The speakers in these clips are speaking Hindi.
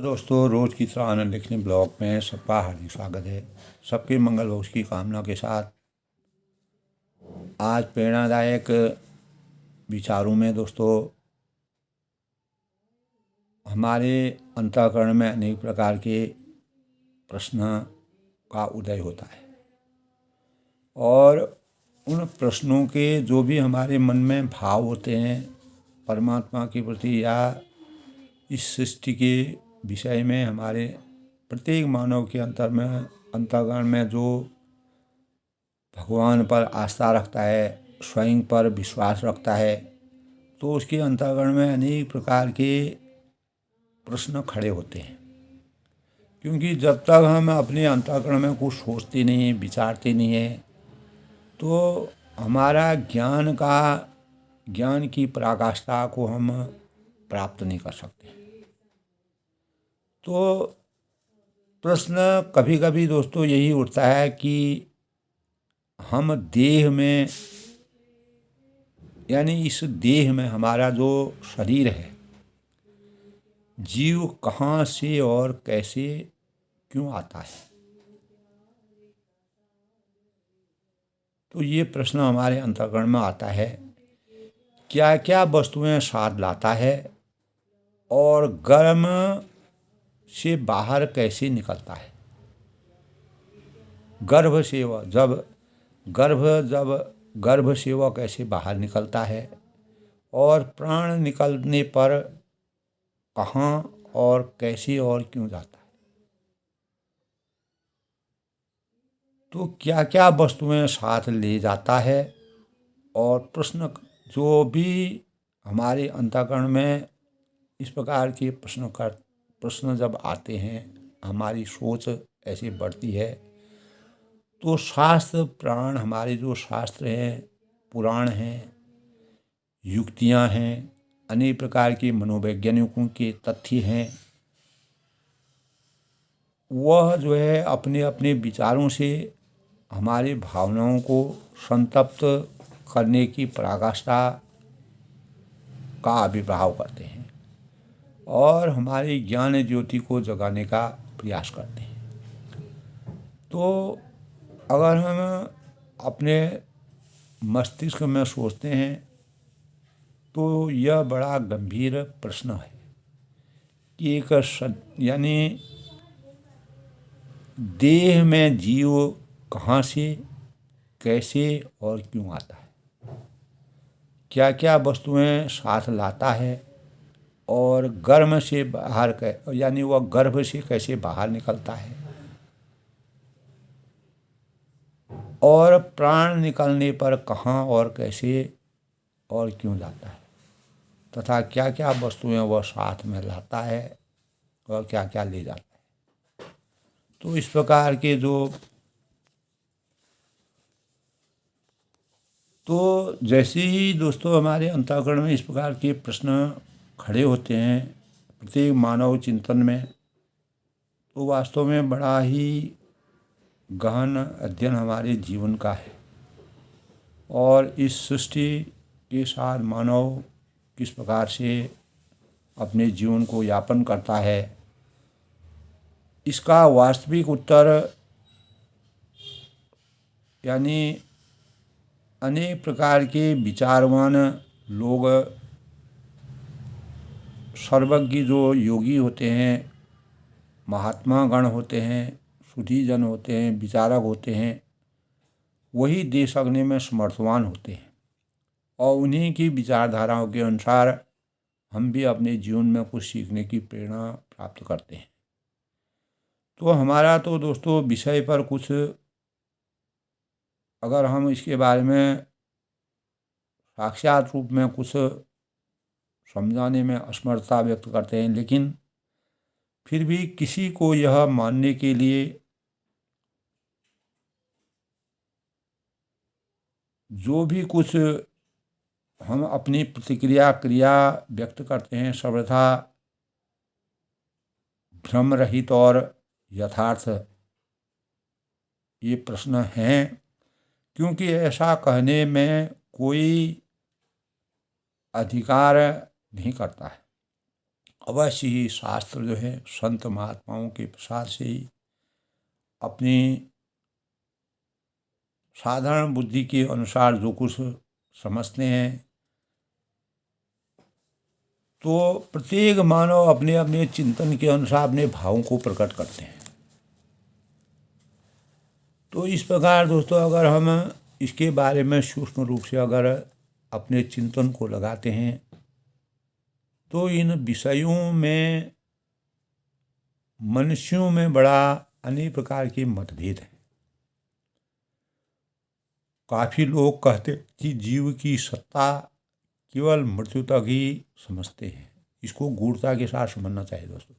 दोस्तों, रोज़ की तरह आनंद लिखने ब्लॉग में सबका हार्दिक स्वागत है। सबके मंगल हो उसकी कामना के साथ आज प्रेरणादायक विचारों में दोस्तों हमारे अंतःकरण में अनेक प्रकार के प्रश्न का उदय होता है और उन प्रश्नों के जो भी हमारे मन में भाव होते हैं परमात्मा के प्रति या इस सृष्टि के विषय में, हमारे प्रत्येक मानव के अंतःकरण में जो भगवान पर आस्था रखता है, स्वयं पर विश्वास रखता है, तो उसके अंतःकरण में अनेक प्रकार के प्रश्न खड़े होते हैं। क्योंकि जब तक हम अपने अंतःकरण में कुछ सोचते नहीं, विचारते नहीं हैं, तो हमारा ज्ञान की पराकाष्ठा को हम प्राप्त नहीं कर सकते। तो प्रश्न कभी कभी दोस्तों यही उठता है कि हम देह में, यानी इस देह में हमारा जो शरीर है, जीव कहाँ से और कैसे क्यों आता है। तो ये प्रश्न हमारे अंतःकरण में आता है, क्या क्या वस्तुएं साथ लाता है और गर्भ से बाहर कैसे निकलता है। गर्भ से वह कैसे बाहर निकलता है और प्राण निकलने पर कहाँ और कैसे और क्यों जाता है। तो क्या क्या वस्तुएं साथ ले जाता है और जो भी हमारे अंतःकरण में इस प्रकार के प्रश्न जब आते हैं, हमारी सोच ऐसे बढ़ती है, तो हमारे जो शास्त्र हैं, पुराण हैं, युक्तियां हैं, अनेक प्रकार के मनोवैज्ञानिकों के तथ्य हैं, वह जो है अपने अपने विचारों से हमारी भावनाओं को संतप्त करने की पराकाष्ठा का आविर्भाव करते हैं और हमारी ज्ञान ज्योति को जगाने का प्रयास करते हैं। तो अगर हम अपने मस्तिष्क में सोचते हैं तो यह बड़ा गंभीर प्रश्न है कि यानी देह में जीव कहाँ से, कैसे और क्यों आता है, क्या क्या वस्तुएं साथ लाता है और गर्भ से कैसे बाहर निकलता है और प्राण निकलने पर कहाँ और कैसे और क्यों जाता है, तथा क्या क्या वस्तुएं वह साथ में लाता है और क्या क्या ले जाता है। तो इस प्रकार के तो जैसे ही दोस्तों हमारे अंतःकरण में इस प्रकार के प्रश्न खड़े होते हैं प्रत्येक मानव चिंतन में, तो वास्तव में बड़ा ही गहन अध्ययन हमारे जीवन का है और इस सृष्टि के साथ मानव किस प्रकार से अपने जीवन को यापन करता है, इसका वास्तविक उत्तर यानी अनेक प्रकार के विचारवान लोग, सर्वज्ञ जो योगी होते हैं, महात्मा गण होते हैं, सुधीजन होते हैं, विचारक होते हैं, वही दे सकने में समर्थवान होते हैं और उन्हीं की विचारधाराओं के अनुसार हम भी अपने जीवन में कुछ सीखने की प्रेरणा प्राप्त करते हैं। तो हमारा तो दोस्तों विषय पर कुछ, अगर हम इसके बारे में साक्षात रूप में कुछ समझाने में असमर्थता व्यक्त करते हैं, लेकिन फिर भी किसी को यह मानने के लिए जो भी कुछ हम अपनी क्रिया व्यक्त करते हैं, सर्वथा भ्रम रहित और यथार्थ ये प्रश्न हैं, क्योंकि ऐसा कहने में कोई अधिकार नहीं करता है अवश्य ही शास्त्र जो है संत महात्माओं के प्रसाद से ही अपनी साधारण बुद्धि के अनुसार जो कुछ समझते हैं, तो प्रत्येक मानव अपने अपने चिंतन के अनुसार अपने भावों को प्रकट करते हैं। तो इस प्रकार दोस्तों, अगर हम इसके बारे में सूक्ष्म रूप से अगर अपने चिंतन को लगाते हैं, तो इन विषयों में मनुष्यों में बड़ा अनेक प्रकार के मतभेद हैं। काफ़ी लोग कहते कि जीव की सत्ता केवल मृत्यु तक ही समझते हैं। इसको गूढ़ता के साथ समझना चाहिए दोस्तों।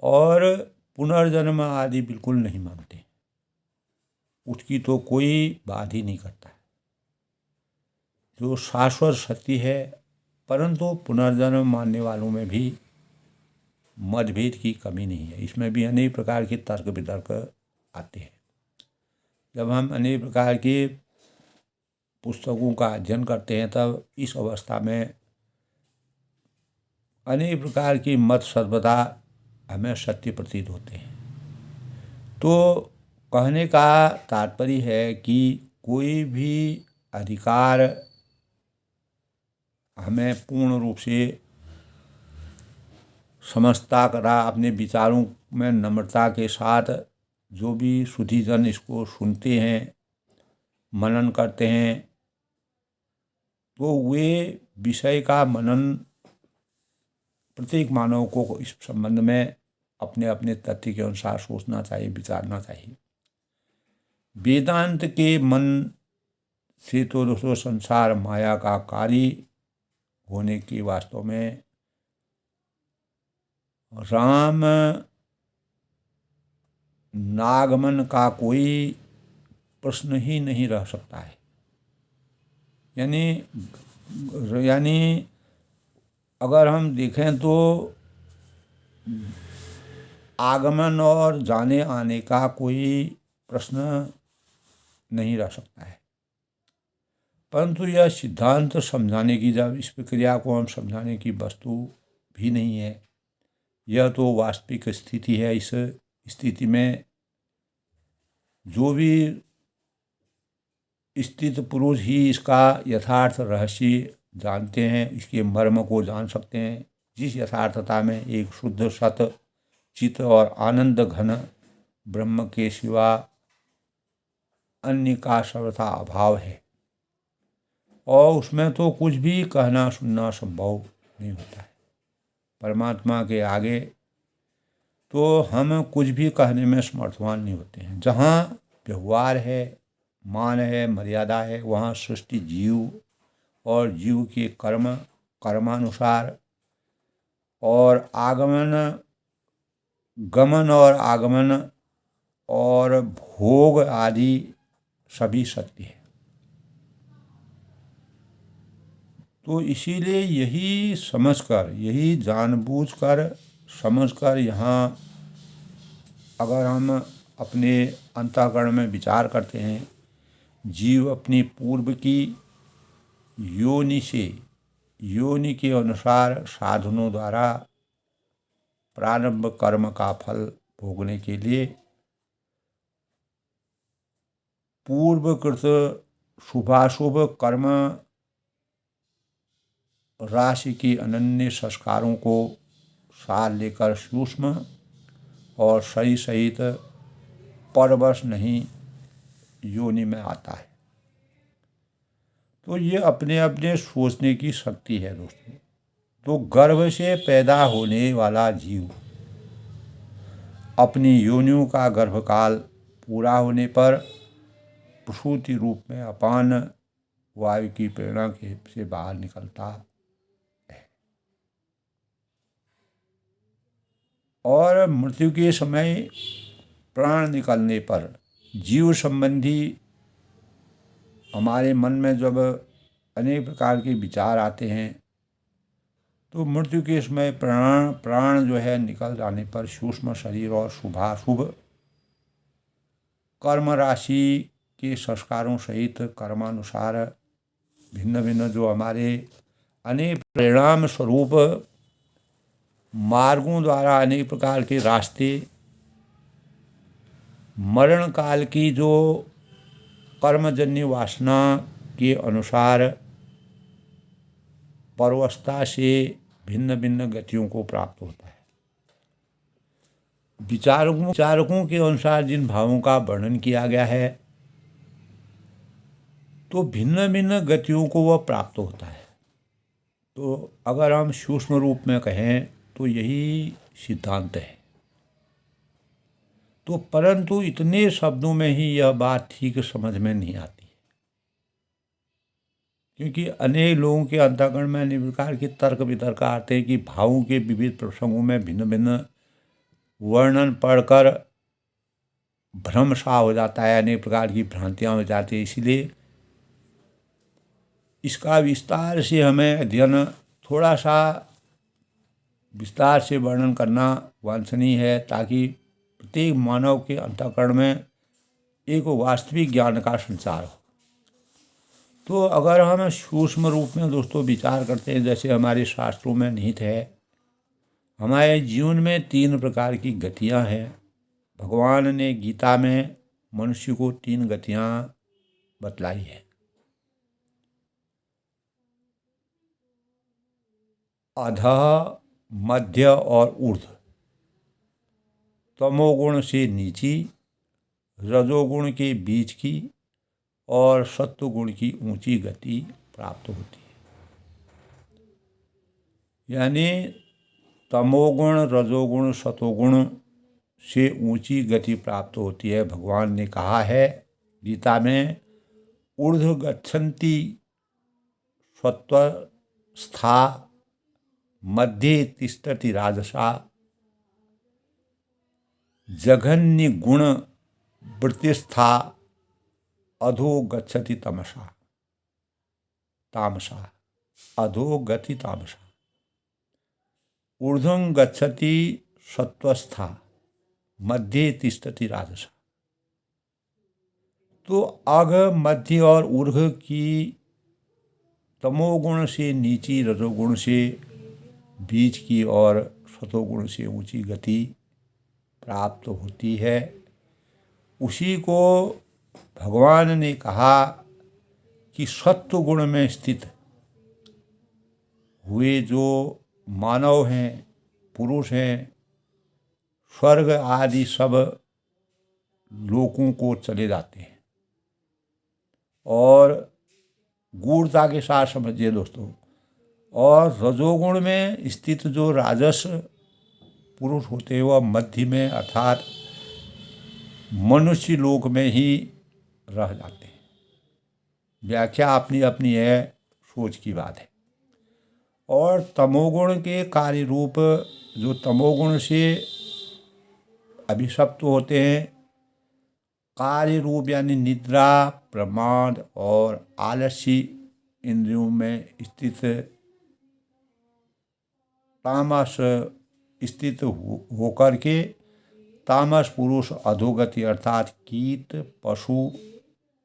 और पुनर्जन्म आदि बिल्कुल नहीं मानते, उसकी तो कोई बात ही नहीं करता है। जो शाश्वत सत्य है, परंतु पुनर्जन्म मानने वालों में भी मतभेद की कमी नहीं है। इसमें भी अनेक प्रकार के तर्क वितर्क आते हैं। जब हम अनेक प्रकार के पुस्तकों का अध्ययन करते हैं, तब इस अवस्था में अनेक प्रकार की मत सर्वदा हमें सत्य प्रतीत होते हैं। तो कहने का तात्पर्य है कि कोई भी अधिकार हमें पूर्ण रूप से समझता करा, अपने विचारों में नम्रता के साथ जो भी सुधीजन इसको सुनते हैं, मनन करते हैं, तो वे विषय का मनन प्रत्येक मानव को इस संबंध में अपने अपने तथ्य के अनुसार सोचना चाहिए, विचारना चाहिए। वेदांत के मन से तो दोस्तों संसार माया का कार्य होने की वास्तव में राम नागमन का कोई प्रश्न ही नहीं रह सकता है। यानी अगर हम देखें तो आगमन और जाने आने का कोई प्रश्न नहीं रह सकता है। परंतु यह सिद्धांत समझाने की, जब इस प्रक्रिया को हम समझाने की वस्तु भी नहीं है, यह तो वास्तविक स्थिति है। इस स्थिति में जो भी स्थित पुरुष ही इसका यथार्थ रहस्य जानते हैं, इसके मर्म को जान सकते हैं। जिस यथार्थता में एक शुद्ध सत चित और आनंद घन ब्रह्म के सिवा अन्य का सर्वथा अभाव है, और उसमें तो कुछ भी कहना सुनना संभव नहीं होता है। परमात्मा के आगे तो हम कुछ भी कहने में समर्थवान नहीं होते हैं। जहाँ व्यवहार है, मान है, मर्यादा है, वहाँ सृष्टि जीव और जीव के कर्मानुसार और गमन और आगमन और भोग आदि सभी सत्य है। तो इसीलिए यही समझकर, यही जानबूझकर समझकर यहाँ अगर हम अपने अंतःकरण में विचार करते हैं, जीव अपनी पूर्व की योनि के अनुसार साधनों द्वारा प्रारंभ कर्म का फल भोगने के लिए पूर्वकृत शुभाशुभ कर्म राशि की अनन्य संस्कारों को सार लेकर सूक्ष्म और सही सहित परवश नहीं योनि में आता है। तो ये अपने अपने सोचने की शक्ति है दोस्तों। तो गर्भ से पैदा होने वाला जीव अपनी योनियों का गर्भकाल पूरा होने पर प्रसूति रूप में अपान वायु की प्रेरणा से बाहर निकलता है, और मृत्यु के समय प्राण निकलने पर जीव संबंधी हमारे मन में जब अनेक प्रकार के विचार आते हैं, तो मृत्यु के समय प्राण जो है निकल जाने पर सूक्ष्म शरीर और शुभाशुभ कर्म राशि के संस्कारों सहित कर्मानुसार भिन्न भिन्न जो हमारे अनेक परिणाम स्वरूप मार्गों द्वारा अनेक प्रकार के रास्ते, मरण काल की जो कर्मजन्य वासना के अनुसार परवस्था से भिन्न भिन्न गतियों को प्राप्त होता है। विचारकों के अनुसार जिन भावों का वर्णन किया गया है, तो भिन्न भिन्न गतियों को वह प्राप्त होता है। तो अगर हम सूक्ष्म रूप में कहें तो यही सिद्धांत है। तो परंतु इतने शब्दों में ही यह बात ठीक समझ में नहीं आती, क्योंकि अनेक लोगों के अंतःकरण में अनेक प्रकार के तर्क वितर्क आते हैं कि भावों के विविध प्रसंगों में भिन्न भिन्न वर्णन पढ़कर भ्रम सा हो जाता है, अनेक प्रकार की भ्रांतियाँ हो जाती है। इसलिए इसका विस्तार से हमें अध्ययन, थोड़ा सा विस्तार से वर्णन करना वांछनीय है, ताकि प्रत्येक मानव के अंतःकरण में एक वास्तविक ज्ञान का संचार हो। तो अगर हम सूक्ष्म रूप में दोस्तों विचार करते हैं, जैसे हमारे शास्त्रों में निहित है, हमारे जीवन में 3 प्रकार की गतियां हैं। भगवान ने गीता में मनुष्य को 3 गतियां बतलाई है। अधः, मध्य और ऊर्ध्व। तमोगुण से नीची, रजोगुण के बीच की और सत्वगुण की ऊंची गति प्राप्त होती है। यानी तमोगुण, रजोगुण, सतोगुण से ऊंची गति प्राप्त होती है। भगवान ने कहा है गीता में, ऊर्ध्व गच्छन्ति सत्वस्था, मध्ये तिष्ठति राजसा, जघन्य गुण वृत्तिस्था, अधो गच्छति तामसा। अधो गति तामसा। ऊर्ध्वं गच्छति सत्वस्था, मध्ये तिष्ठति राजसा। तो अघ, मध्य और ऊर्ध्व की तमोगुण से नीची, रजोगुण से बीच की और सतोगुण से ऊंची गति प्राप्त होती है। उसी को भगवान ने कहा कि सत्व गुण में स्थित हुए जो मानव हैं, पुरुष हैं, स्वर्ग आदि सब लोकों को चले जाते हैं। और गूढ़ता के साथ समझिए दोस्तों, और रजोगुण में स्थित जो राजस पुरुष होते हैं, वह मध्य में अर्थात मनुष्य लोक में ही रह जाते हैं। व्याख्या अपनी अपनी है, सोच की बात है। और तमोगुण के कार्य रूप, जो तमोगुण से अभिशप्त होते हैं, कार्य रूप यानी निद्रा, प्रमाद और आलस्य इंद्रियों में स्थित तामस स्थित होकर के तामस पुरुष अधोगति अर्थात कीट, पशु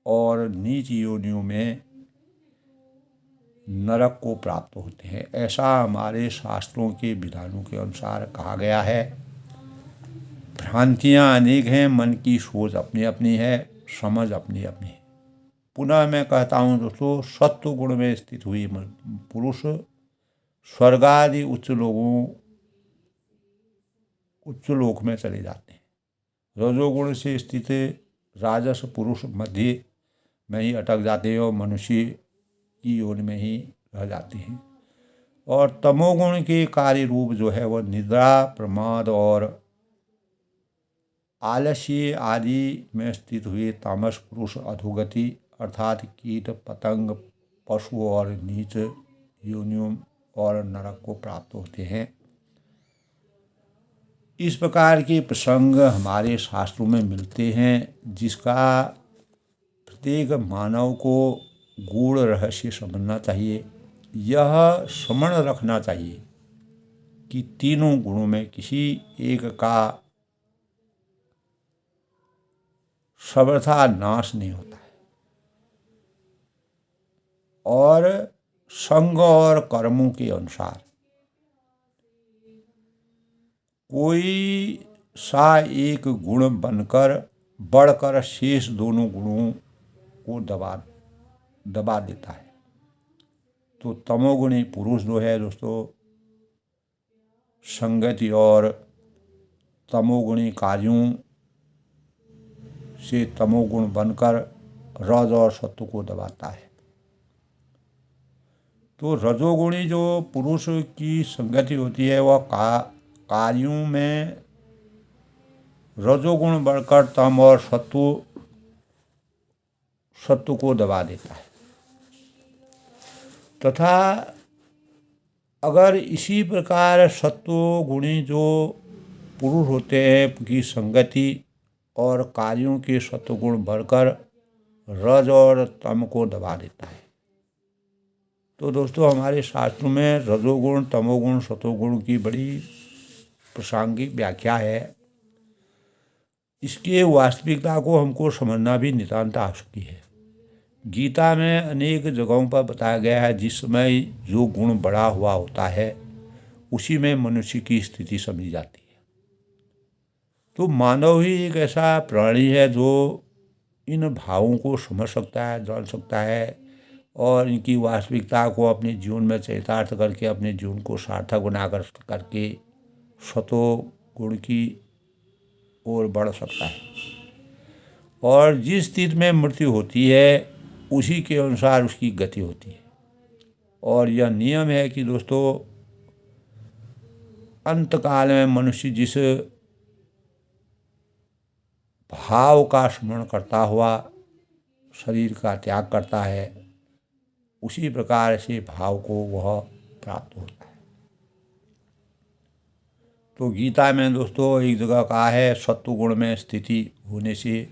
और नीच योनियों में नरक को प्राप्त होते हैं। ऐसा हमारे शास्त्रों के विधानों के अनुसार कहा गया है। भ्रांतियाँ अनेक हैं, मन की सोच अपनी अपनी है, समझ अपनी अपनी है। पुनः मैं कहता हूँ दोस्तों, सत्व गुण में स्थित हुई पुरुष स्वर्गादि उच्च लोक में चले जाते हैं। रजोगुण से स्थित राजस पुरुष मध्य में ही अटक जाते हैं और मनुष्य की योनि में ही रह जाते हैं। और तमोगुण के कार्य रूप जो है वह निद्रा, प्रमाद और आलस्य आदि में स्थित हुए तामस पुरुष अधोगति अर्थात कीट, पतंग, पशु और नीच योनियों और नरक को प्राप्त होते हैं। इस प्रकार के प्रसंग हमारे शास्त्रों में मिलते हैं, जिसका प्रत्येक मानव को गूढ़ रहस्य समझना चाहिए। यह स्मरण रखना चाहिए कि तीनों गुणों में किसी एक का सर्वथा नाश नहीं होता है। और संग और कर्मों के अनुसार कोई सा एक गुण बनकर बढ़कर शेष दोनों गुणों को दबा देता है। तो तमोगुणी पुरुष जो है दोस्तों, संगति और तमोगुणी कार्यों से तमोगुण बनकर रज और सत्व को दबाता है। तो रजोगुणी जो पुरुष की संगति होती है वह कार्यों में रजोगुण बढ़कर तम और सत्व को दबा देता है। तथा अगर इसी प्रकार सत्वगुणी जो पुरुष होते हैं की संगति और कार्यों के सत्वगुण बढ़कर रज और तम को दबा देता है। तो दोस्तों हमारे शास्त्रों में रजोगुण, तमोगुण, सत्वगुण की बड़ी प्रासंगिक व्याख्या है। इसके वास्तविकता को हमको समझना भी नितांत आवश्यक है। गीता में अनेक जगहों पर बताया गया है जिस समय जो गुण बढ़ा हुआ होता है उसी में मनुष्य की स्थिति समझी जाती है। तो मानव ही एक ऐसा प्राणी है जो इन भावों को समझ सकता है, जान सकता है और इनकी वास्तविकता को अपने जीवन में चरितार्थ करके अपने जीवन को सार्थक बना करके सतो गुण की ओर बढ़ सकता है। और जिस स्थिति में मृत्यु होती है उसी के अनुसार उसकी गति होती है। और यह नियम है कि दोस्तों अंतकाल में मनुष्य जिस भाव का स्मरण करता हुआ शरीर का त्याग करता है उसी प्रकार से भाव को वह प्राप्त होता है। तो गीता में दोस्तों एक जगह कहा है सत्वगुण में स्थिति होने से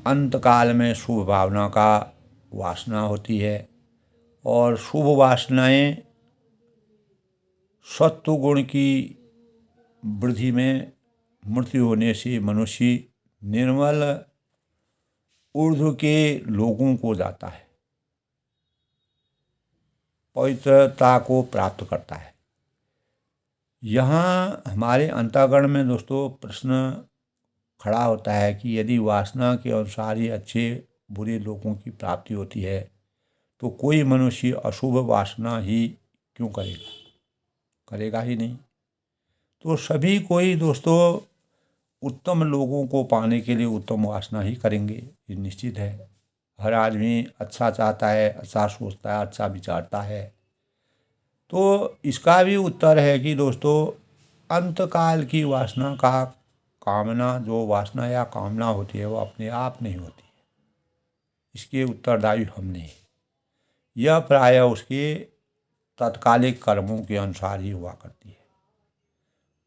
अंतकाल में शुभ भावना का वासना होती है और शुभ वासनाएं सत्वगुण की वृद्धि में मृत्यु होने से मनुष्य निर्मल ऊर्ध्व के लोगों को जाता है, पवित्रता को प्राप्त करता है। यहाँ हमारे अंतःकरण में दोस्तों प्रश्न खड़ा होता है कि यदि वासना के अनुसार ही अच्छे बुरे लोगों की प्राप्ति होती है तो कोई मनुष्य अशुभ वासना ही क्यों करेगा? करेगा ही नहीं। तो सभी कोई दोस्तों उत्तम लोगों को पाने के लिए उत्तम वासना ही करेंगे, ये निश्चित है। हर आदमी अच्छा चाहता है, अच्छा सोचता है, अच्छा विचारता है। तो इसका भी उत्तर है कि दोस्तों अंतकाल की वासना का कामना, जो वासना या कामना होती है वो अपने आप नहीं होती है, इसके उत्तरदायी हम नहीं। यह प्रायः उसके तात्कालिक कर्मों के अनुसार ही हुआ करती है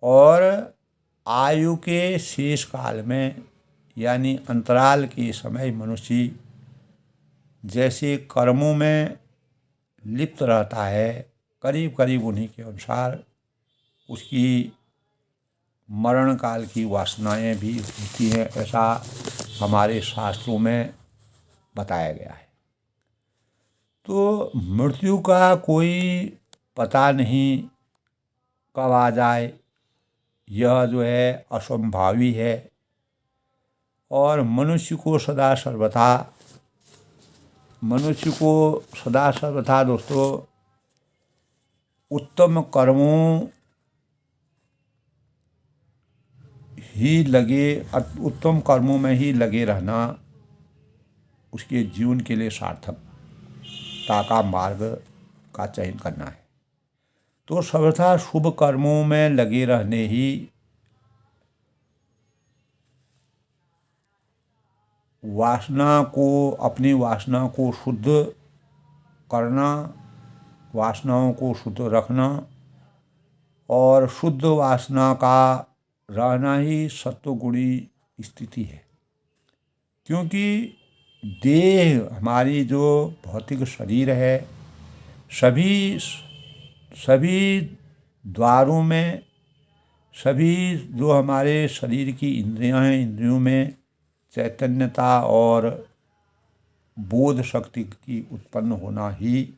और आयु के शेष काल में यानी अंतराल के समय मनुष्य जैसे कर्मों में लिप्त रहता है करीब करीब उन्हीं के अनुसार उसकी मरण काल की वासनाएं भी होती हैं, ऐसा हमारे शास्त्रों में बताया गया है। तो मृत्यु का कोई पता नहीं कब आ जाए, यह जो है असंभावी है और मनुष्य को सदा सर्वथा दोस्तों उत्तम कर्मों में ही लगे रहना उसके जीवन के लिए सार्थकता का मार्ग का चयन करना है। तो सर्वथा शुभ कर्मों में लगे रहने ही अपनी वासना को शुद्ध करना, वासनाओं को शुद्ध रखना और शुद्ध वासना का रहना ही सत्वगुणी स्थिति है। क्योंकि देह हमारी जो भौतिक शरीर है सभी द्वारों में, सभी जो हमारे शरीर की इंद्रियां हैं, इंद्रियों में चैतन्यता और बोध शक्ति की उत्पन्न होना ही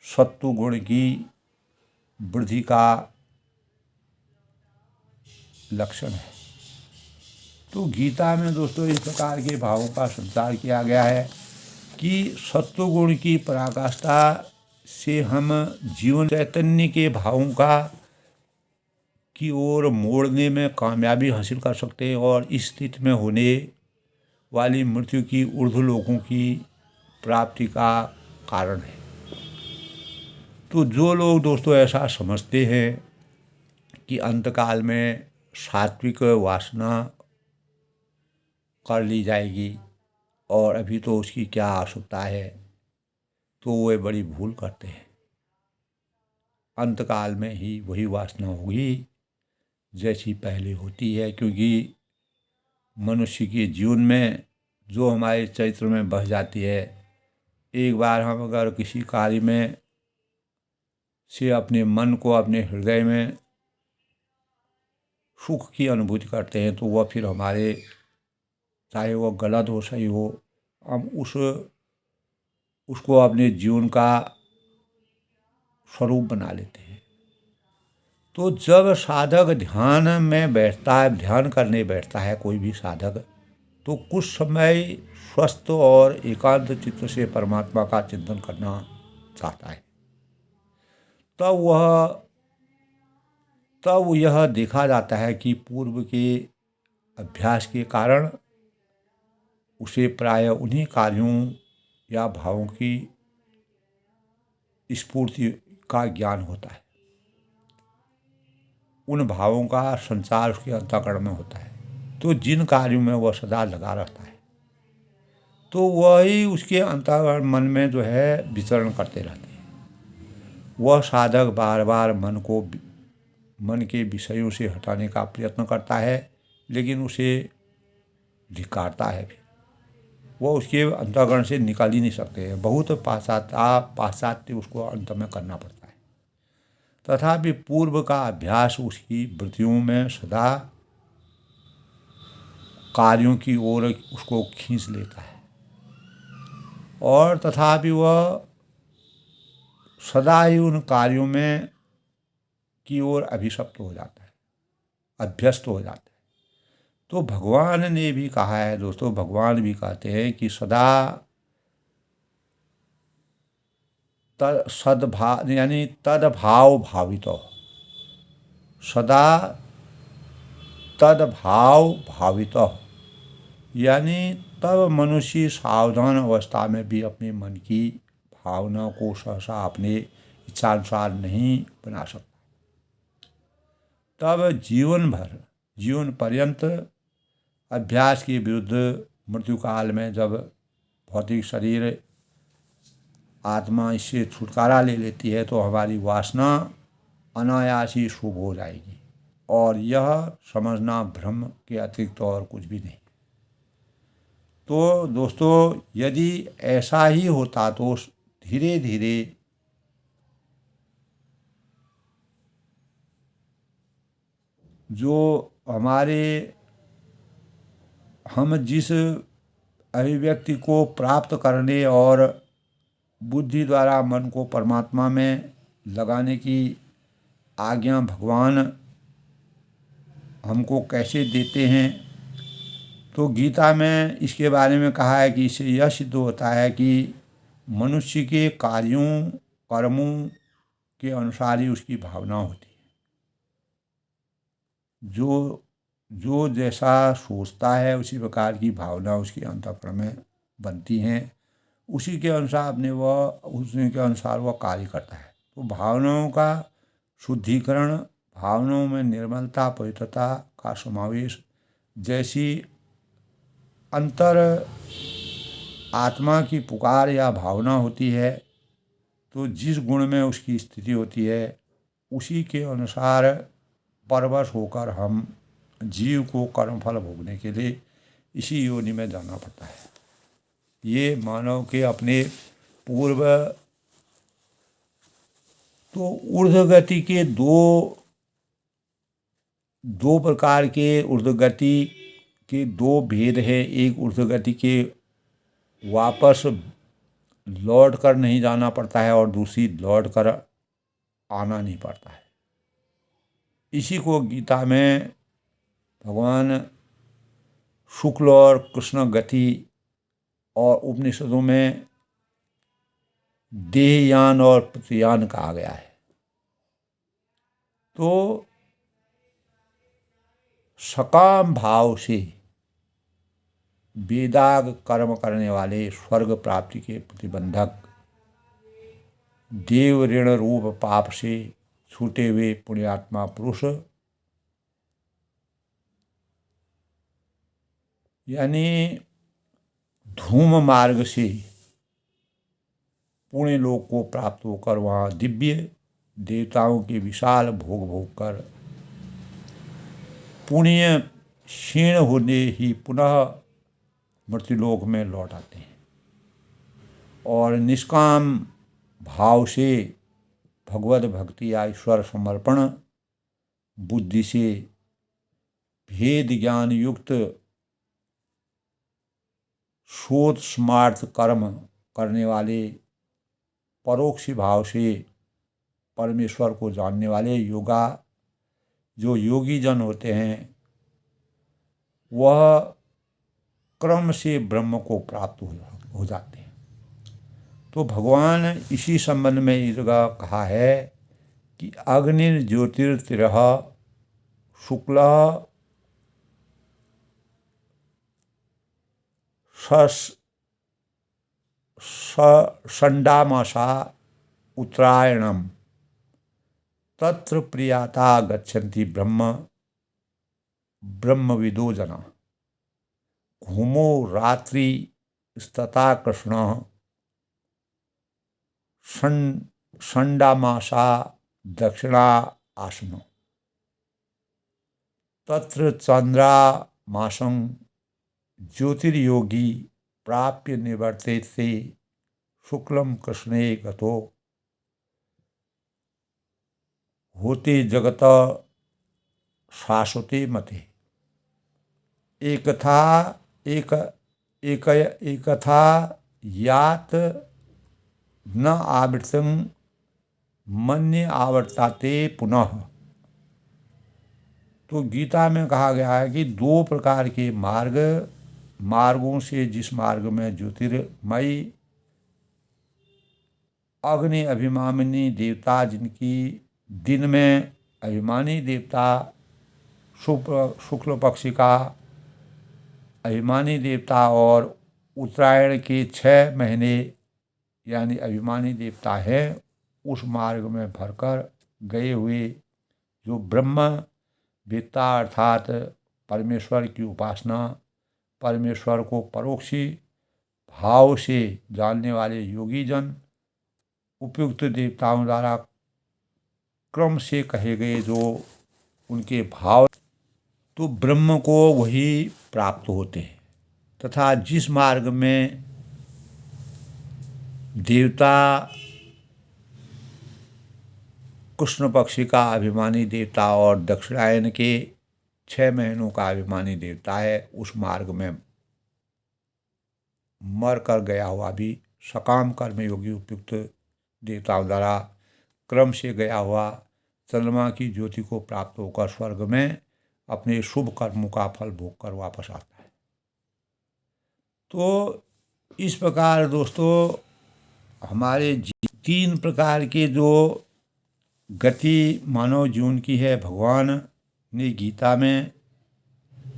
सत्व गुण की वृद्धि का लक्षण है। तो गीता में दोस्तों इस प्रकार के भावों का संचार किया गया है कि सत्वगुण की पराकाष्ठा से हम जीवन चैतन्य के भावों का की ओर मोड़ने में कामयाबी हासिल कर सकते हैं और इस स्थिति में होने वाली मृत्यु की ऊर्ध्वलोकों की प्राप्ति का कारण है। तो जो लोग दोस्तों ऐसा समझते हैं कि अंतकाल में सात्विक वासना कर ली जाएगी और अभी तो उसकी क्या आवश्यकता है, तो वे बड़ी भूल करते हैं। अंतकाल में ही वही वासना होगी जैसी पहले होती है, क्योंकि मनुष्य के जीवन में जो हमारे चरित्र में बह जाती है, एक बार हम अगर किसी कार्य में से अपने मन को, अपने हृदय में सुख की अनुभूति करते हैं, तो वह फिर हमारे, चाहे वह गलत हो सही हो, हम उसको अपने जीवन का स्वरूप बना लेते हैं। तो जब साधक ध्यान में बैठता है, ध्यान करने बैठता है कोई भी साधक, तो कुछ समय स्वस्थ और एकांत चित्त से परमात्मा का चिंतन करना चाहता है। तब यह देखा जाता है कि पूर्व के अभ्यास के कारण उसे प्राय उन्हीं कार्यों या भावों की स्फूर्ति का ज्ञान होता है, उन भावों का संचार उसके अंतःकरण में होता है। तो जिन कार्यों में वह सदा लगा रहता है, तो वही उसके अंतःकरण मन में जो है विचरण करते रहते हैं। वह साधक बार बार मन के विषयों से हटाने का प्रयत्न करता है, लेकिन उसे धिक्कारता है। फिर वो उसके अंतःकरण से निकाल ही नहीं सकते हैं। बहुत पाश्चात्य उसको अंत में करना पड़ता है। तथापि पूर्व का अभ्यास उसकी वृत्तियों में सदा कार्यों की ओर उसको खींच लेता है, और तथापि वह सदा ही उन कार्यों में की ओर अभिशप्त हो जाता है, अभ्यस्त हो जाता है। तो भगवान ने भी कहा है दोस्तों, भगवान भी कहते हैं कि सदा सद्भाव यानी तद्भाव भावित हो, सदा तद्भाव भावित हो, यानी तब मनुष्य सावधान अवस्था में भी अपने मन की भावना को सहसा अपने इच्छानुसार नहीं बना सकता। तब जीवन पर्यंत अभ्यास के विरुद्ध मृत्यु काल में जब भौतिक शरीर आत्मा इससे छुटकारा ले लेती है, तो हमारी वासना अनायास ही शुभ हो जाएगी, और यह समझना भ्रम के अतिरिक्त और कुछ भी नहीं। तो दोस्तों यदि ऐसा ही होता तो धीरे धीरे जो हम जिस अभिव्यक्ति को प्राप्त करने और बुद्धि द्वारा मन को परमात्मा में लगाने की आज्ञा भगवान हमको कैसे देते हैं, तो गीता में इसके बारे में कहा है कि इससे यह सिद्ध होता है कि मनुष्य के कर्मों के अनुसार ही उसकी भावना होती है। जो जैसा सोचता है उसी प्रकार की भावना उसके अंतःकरण में बनती हैं, उसी के अनुसार वह कार्य करता है। तो भावनाओं का शुद्धिकरण, भावनाओं में निर्मलता, पवित्रता का समावेश जैसी अंतर आत्मा की पुकार या भावना होती है, तो जिस गुण में उसकी स्थिति होती है उसी के अनुसार परवश होकर हम जीव को कर्मफल भोगने के लिए इसी योनि में जाना पड़ता है। ये मानव के अपने पूर्व तो ऊर्ध्वगति के दो प्रकार के ऊर्ध्वगति के दो भेद हैं। एक ऊर्ध्वगति के वापस लौट कर नहीं जाना पड़ता है, और दूसरी लौट कर आना नहीं पड़ता है। इसी को गीता में भगवान शुक्ल और कृष्ण गति और उपनिषदों में देहयान और प्रतियान कहा गया है। तो सकाम भाव से वेदाग कर्म करने वाले स्वर्ग प्राप्ति के प्रतिबंधक देव ऋण रूप पाप से छूटे हुए पुण्यात्मा पुरुष यानी धूम मार्ग से पुण्य लोक को प्राप्त होकर वहाँ दिव्य देवताओं के विशाल भोग भोग कर पुण्य क्षीण होने ही पुनः मृत्युलोक में लौट आते हैं और निष्काम भाव से भगवत भक्ति या ईश्वर समर्पण बुद्धि से भेद ज्ञान युक्त शोध स्मार्थ कर्म करने वाले परोक्ष भाव से परमेश्वर को जानने वाले जो योगी जन होते हैं वह क्रम से ब्रह्म को प्राप्त हो जाते हैं। तो भगवान इसी संबंध में इस जगह कहा है कि अग्नि ज्योतिर्तिरः शुक्ल षण्डामासा उत्तरायणम तत्र प्रियाता गच्छन्ति ब्रह्मविदो जना घूमो रात्रि स्तता कृष्ण षण्डामासा दक्षिणा आसनो तत्र चंद्रामासं ज्योतिर्योगी प्राप्य निवर्तेते शुक्लम कृष्णे गतो होते जगत शाश्वते मते एकथा यात न आवृतं मन्य आवर्ताते पुनः। तो गीता में कहा गया है कि दो प्रकार के मार्गों से जिस मार्ग में ज्योतिर्मयी अग्नि अभिमानी देवता जिनकी दिन में अभिमानी देवता शुक्ल पक्ष का अभिमानी देवता और उत्तरायण के 6 महीने यानी अभिमानी देवता है, उस मार्ग में भरकर गए हुए जो ब्रह्म वेत्ता अर्थात परमेश्वर की उपासना परमेश्वर को परोक्षी भाव से जानने वाले योगी जन उपयुक्त देवताओं द्वारा क्रम से कहे गए जो उनके भाव तो ब्रह्म को वही प्राप्त होते हैं तथा जिस मार्ग में देवता कृष्ण पक्षी का अभिमानी देवता और दक्षिणायन के 6 महीनों का अभिमानी देवता है, उस मार्ग में मर कर गया हुआ भी सकाम कर्मयोगी उपयुक्त देवताओं द्वारा क्रम से गया हुआ चंद्रमा की ज्योति को प्राप्त होकर स्वर्ग में अपने शुभ कर्मों का फल भोग कर वापस आता है। तो इस प्रकार दोस्तों हमारे 3 प्रकार के जो गति मानव जीवन की है, भगवान ने गीता में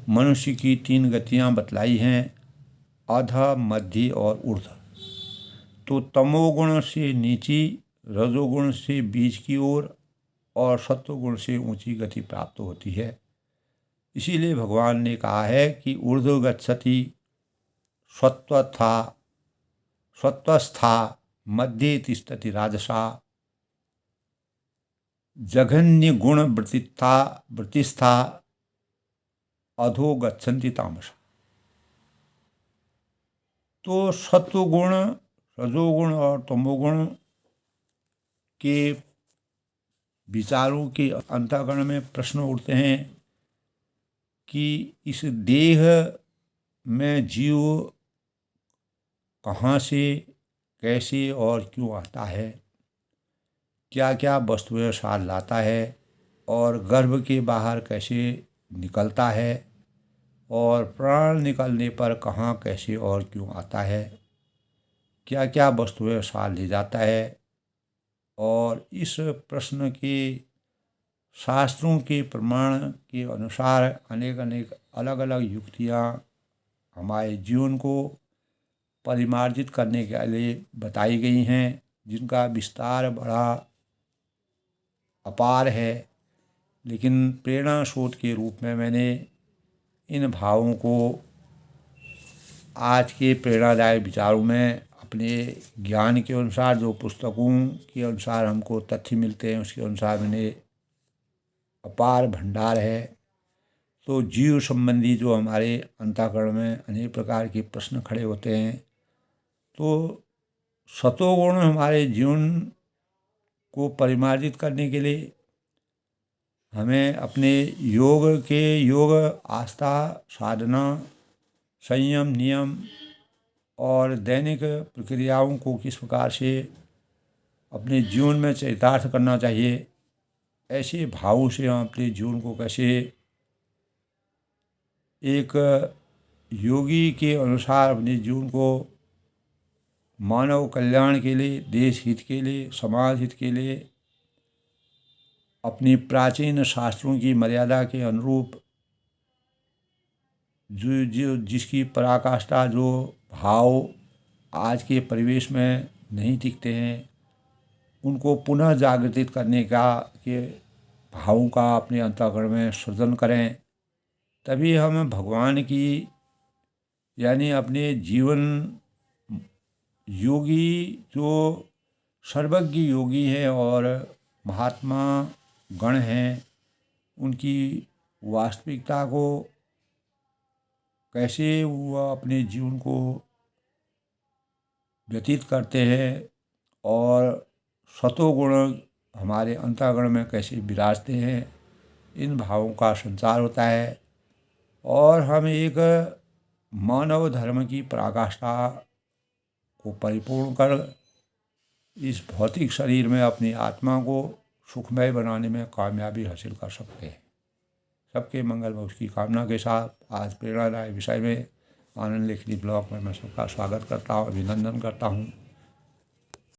मनुष्य की 3 गतियां बतलाई हैं, अध मध्य और ऊर्ध्व। तो तमोगुण से नीची, रजोगुण से बीच की ओर और सत्वगुण से ऊंची गति प्राप्त होती है। इसीलिए भगवान ने कहा है कि ऊर्ध्व गच्छति सत्वस्था मध्य तिष्ठति राजसा जघन्य गुण वृत्तिस्था अधो गच्छन्ति तामसा। तो सत्वगुण, रजोगुण और तमोगुण के विचारों के अंतःकरण में प्रश्न उठते हैं कि इस देह में जीव कहाँ से, कैसे और क्यों आता है, क्या क्या वस्तुएं साथ लाता है और गर्भ के बाहर कैसे निकलता है और प्राण निकलने पर कहाँ, कैसे और क्यों आता है, क्या क्या वस्तुएं साथ ले जाता है। और इस प्रश्न के शास्त्रों के प्रमाण के अनुसार अनेक अनेक अलग अलग युक्तियाँ हमारे जीवन को परिमार्जित करने के लिए बताई गई हैं, जिनका विस्तार बड़ा अपार है। लेकिन प्रेरणा स्रोत के रूप में मैंने इन भावों को आज के प्रेरणादायक विचारों में अपने ज्ञान के अनुसार, जो पुस्तकों के अनुसार हमको तथ्य मिलते हैं उसके अनुसार मैंने अपार भंडार है। तो जीव संबंधी जो हमारे अंतःकरण में अनेक प्रकार के प्रश्न खड़े होते हैं, तो सतोगुण हमारे जीवन को परिमार्जित करने के लिए हमें अपने योग आस्था, साधना, संयम, नियम और दैनिक प्रक्रियाओं को किस प्रकार से अपने जीवन में चरितार्थ करना चाहिए, ऐसे भावों से हम अपने जीवन को कैसे एक योगी के अनुसार अपने जीवन को मानव कल्याण के लिए, देश हित के लिए, समाज हित के लिए अपनी प्राचीन शास्त्रों की मर्यादा के अनुरूप जिसकी पराकाष्ठा, जो भाव आज के परिवेश में नहीं टिकते हैं, उनको पुनः जागृत करने के भावों का अपने अंतःकरण में सृजन करें। तभी हम भगवान की यानी अपने जीवन योगी, जो सर्वज्ञ योगी है और महात्मा गण हैं, उनकी वास्तविकता को कैसे वह अपने जीवन को व्यतीत करते हैं और सतोगुण हमारे अंतःकरण में कैसे विराजते हैं, इन भावों का संचार होता है और हम एक मानव धर्म की पराकाष्ठा को परिपूर्ण कर इस भौतिक शरीर में अपनी आत्मा को सुखमय बनाने में कामयाबी हासिल कर सकते हैं। सबके मंगल में उसकी कामना के साथ आज प्रेरणादायक विषय में आनंद लेखनी ब्लॉग में मैं सबका स्वागत करता हूँ, अभिनंदन करता हूँ।